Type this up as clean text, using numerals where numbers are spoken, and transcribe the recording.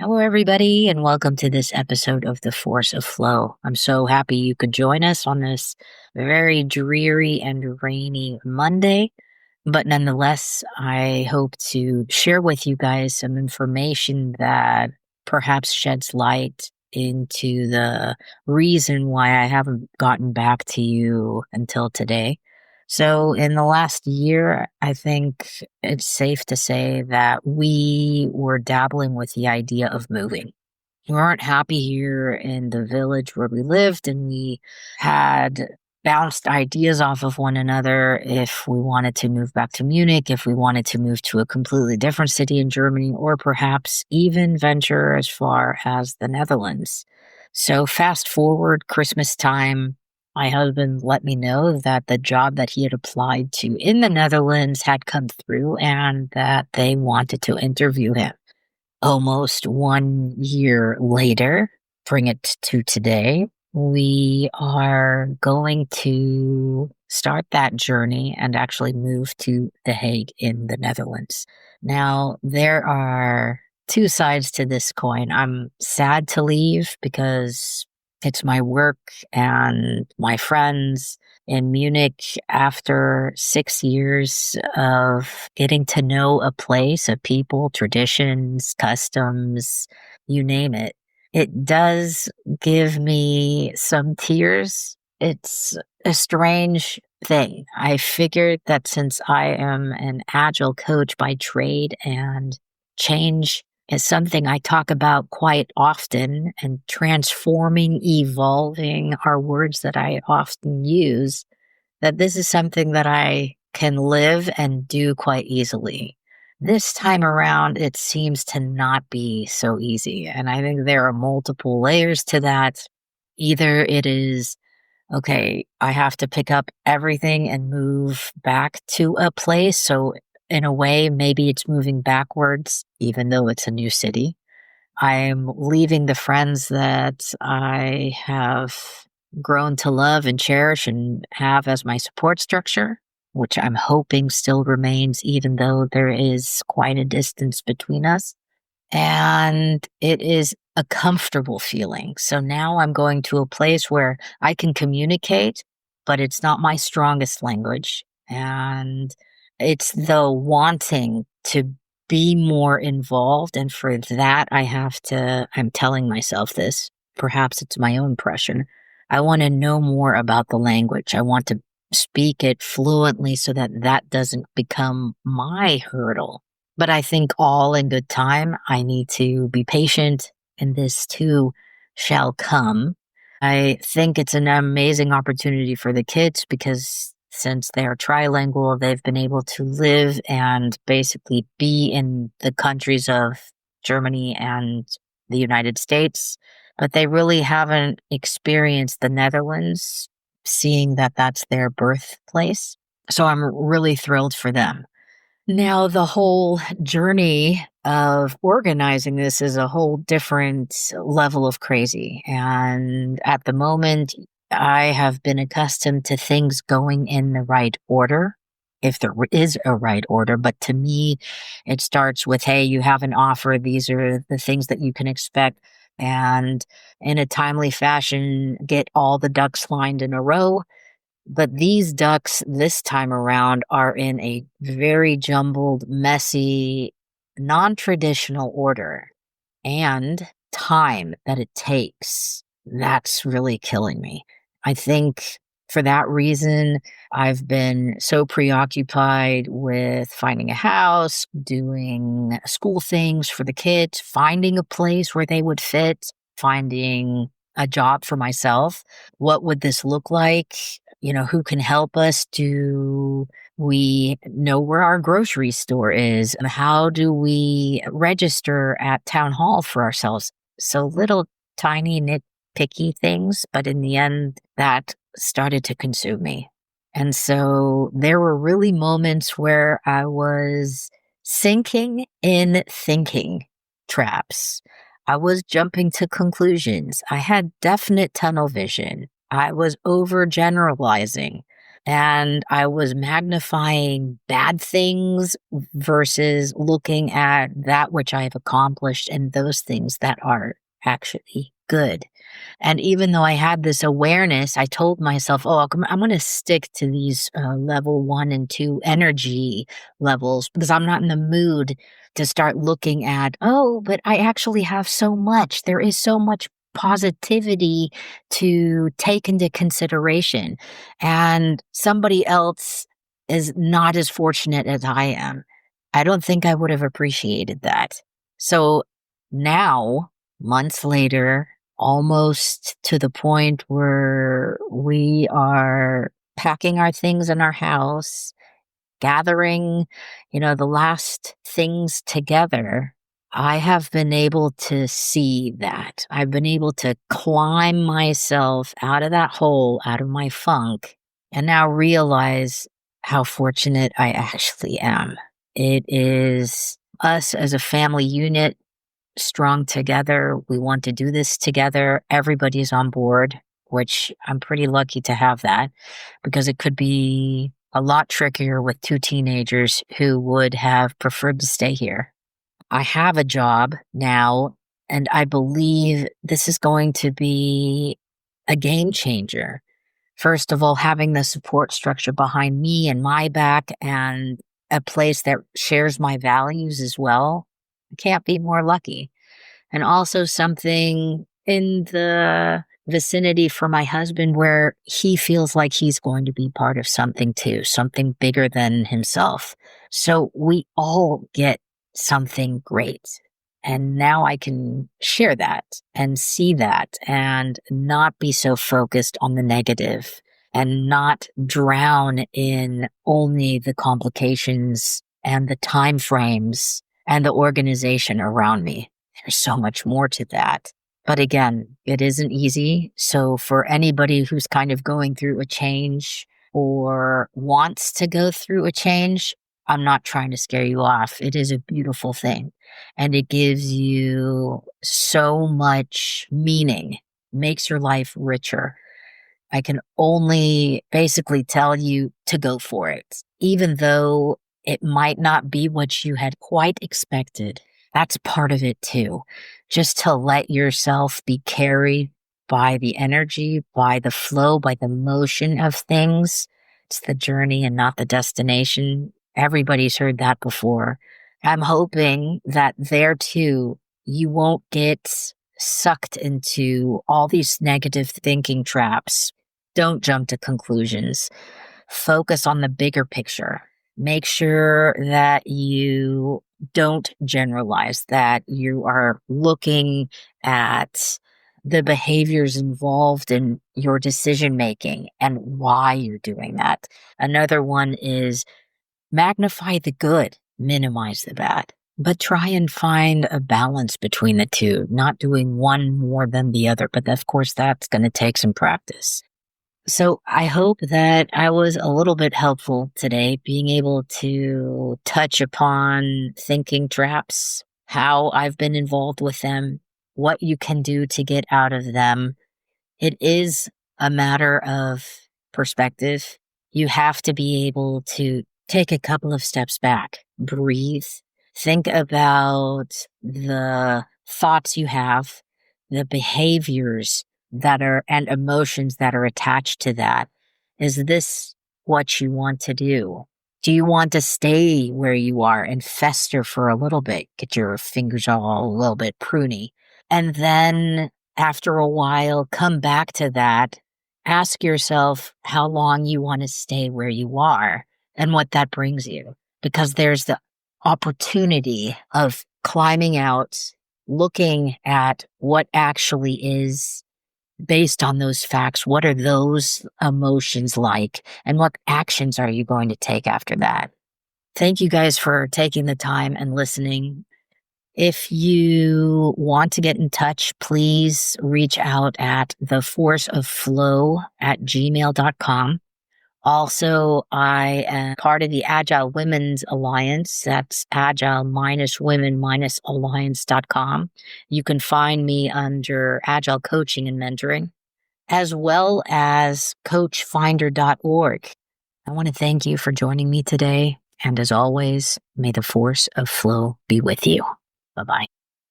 Hello, everybody, and welcome to this episode of The Force of Flow. I'm so happy you could join us on this very dreary and rainy Monday. But nonetheless, I hope to share with you guys some information that perhaps sheds light into the reason why I haven't gotten back to you until today. So, in the last year, I think it's safe to say that we were dabbling with the idea of moving. We weren't happy here in the village where we lived, and we had bounced ideas off of one another if we wanted to move back to Munich, if we wanted to move to a completely different city in Germany, or perhaps even venture as far as the Netherlands. So, fast forward Christmas time, my husband let me know that the job that he had applied to in the Netherlands had come through and that they wanted to interview him. Almost 1 year later, bring it to today, we are going to start that journey and actually move to The Hague in the Netherlands. Now, there are two sides to this coin. I'm sad to leave because it's my work and my friends in Munich after 6 years of getting to know a place, a people, traditions, customs, you name it. It does give me some tears. It's a strange thing. I figured that since I am an agile coach by trade and change is something I talk about quite often, and transforming, evolving are words that I often use, that this is something that I can live and do quite easily. This time around, it seems to not be so easy. And I think there are multiple layers to that. Either it is, okay, I have to pick up everything and move back to a place. So in a way, maybe it's moving backwards, even though it's a new city. I'm leaving the friends that I have grown to love and cherish and have as my support structure, which I'm hoping still remains, even though there is quite a distance between us. And it is a comfortable feeling. So now I'm going to a place where I can communicate, but it's not my strongest language. And it's the wanting to be more involved. And for that, I'm telling myself this. Perhaps it's my own impression. I want to know more about the language. I want to speak it fluently so that that doesn't become my hurdle. But I think all in good time. I need to be patient, and this too shall come. I think it's an amazing opportunity for the kids because since they are trilingual, they've been able to live and basically be in the countries of Germany and the United States, but they really haven't experienced the Netherlands, seeing that that's their birthplace. So I'm really thrilled for them. Now, the whole journey of organizing this is a whole different level of crazy. And at the moment, I have been accustomed to things going in the right order, if there is a right order. But to me, it starts with, hey, you have an offer. These are the things that you can expect. And in a timely fashion, get all the ducks lined in a row. But these ducks this time around are in a very jumbled, messy, non-traditional order, and time that it takes. That's really killing me. I think for that reason, I've been so preoccupied with finding a house, doing school things for the kids, finding a place where they would fit, finding a job for myself. What would this look like? Who can help us? Do we know where our grocery store is? And how do we register at town hall for ourselves? So little tiny nitpicky things, but in the end, that started to consume me. And so there were really moments where I was sinking in thinking traps. I was jumping to conclusions. I had definite tunnel vision. I was overgeneralizing. And I was magnifying bad things versus looking at that which I have accomplished and those things that are actually good. And even though I had this awareness, I told myself, oh, I'm going to stick to these level 1 and 2 energy levels because I'm not in the mood to start looking at, oh, but I actually have so much. There is so much positivity to take into consideration. And somebody else is not as fortunate as I am. I don't think I would have appreciated that. So now, months later, almost to the point where we are packing our things in our house, gathering, the last things together, I have been able to see that. I've been able to climb myself out of that hole, out of my funk, and now realize how fortunate I actually am. It is us as a family unit strong together. We want to do this together. Everybody's on board, which I'm pretty lucky to have that because it could be a lot trickier with 2 teenagers who would have preferred to stay here. I have a job now, and I believe this is going to be a game changer. First of all, having the support structure behind me and my back and a place that shares my values as well. I can't be more lucky. And also something in the vicinity for my husband where he feels like he's going to be part of something too, something bigger than himself. So we all get something great. And now I can share that and see that and not be so focused on the negative and not drown in only the complications and the time frames and the organization around me. There's so much more to that. But again, it isn't easy. So for anybody who's kind of going through a change or wants to go through a change, I'm not trying to scare you off. It is a beautiful thing. And it gives you so much meaning, makes your life richer. I can only basically tell you to go for it, even though it might not be what you had quite expected. That's part of it too. Just to let yourself be carried by the energy, by the flow, by the motion of things. It's the journey and not the destination. Everybody's heard that before. I'm hoping that there too, you won't get sucked into all these negative thinking traps. Don't jump to conclusions. Focus on the bigger picture. Make sure that you don't generalize, that you are looking at the behaviors involved in your decision making and why you're doing that. Another one is magnify the good, minimize the bad, but try and find a balance between the two, not doing one more than the other. But of course, that's going to take some practice. So I hope that I was a little bit helpful today, being able to touch upon thinking traps, how I've been involved with them, what you can do to get out of them. It is a matter of perspective. You have to be able to take a couple of steps back, breathe, think about the thoughts you have, the behaviors that are and emotions that are attached to that. Is this what you want to do? Do you want to stay where you are and fester for a little bit, get your fingers all a little bit pruny, and then after a while come back to that, ask yourself how long you want to stay where you are and what that brings you? Because there's the opportunity of climbing out, looking at what actually is based on those facts. What are those emotions like? And what actions are you going to take after that? Thank you guys for taking the time and listening. If you want to get in touch, please reach out at theforceofflow@gmail.com. Also, I am part of the Agile Women's Alliance. That's agile-women-alliance.com. You can find me under Agile Coaching and Mentoring, as well as coachfinder.org. I want to thank you for joining me today. And as always, may the force of flow be with you. Bye bye.